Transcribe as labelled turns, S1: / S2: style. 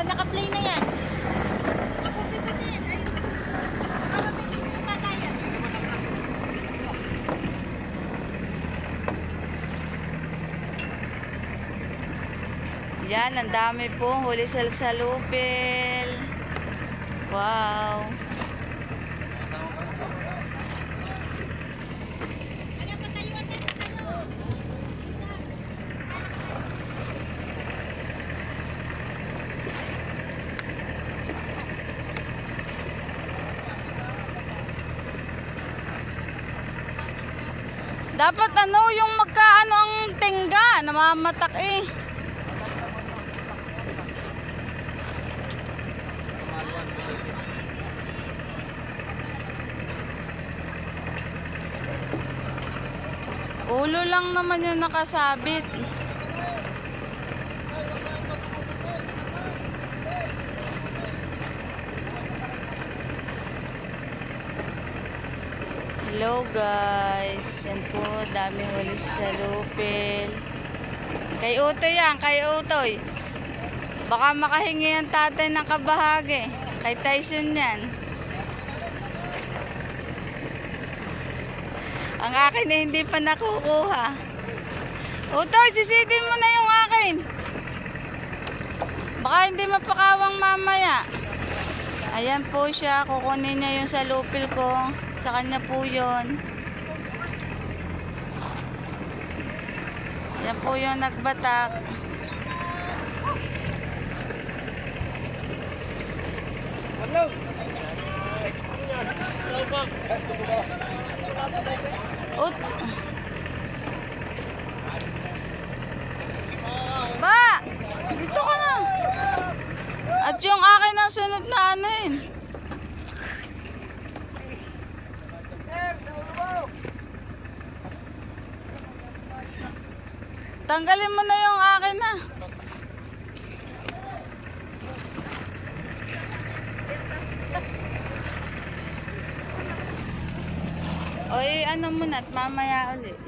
S1: naka-play na yan. Nakupito din. Ayun. Nakapapito yung patayan.
S2: Yan, ang dami po. Huli sa salupil. Wow.
S1: Alam pa tayo at tayo.
S2: Dapat ano, yung magkaano ang tingga. Namamatak eh. Ulo lang naman yung nakasabit. Hello guys. Yan po, dami huli sa salupil. Kay Utoy yan, kay Utoy. Baka makahingi ang tatay ng kabahagi. Kay Tyson yan. Ang akin eh, hindi pa nakukuha. Utoy, sisitin mo na yung akin. Baka hindi mapakawang mamaya. Ayan po siya, kukunin niya yung salupil ko. Sa kanya po yun. Ayan po yung nagbatak. Ba! Dito ka na! At yung akin ang sunod na ano yun. Tanggalin mo na yung akin na. O ano mo na at mamaya ulit.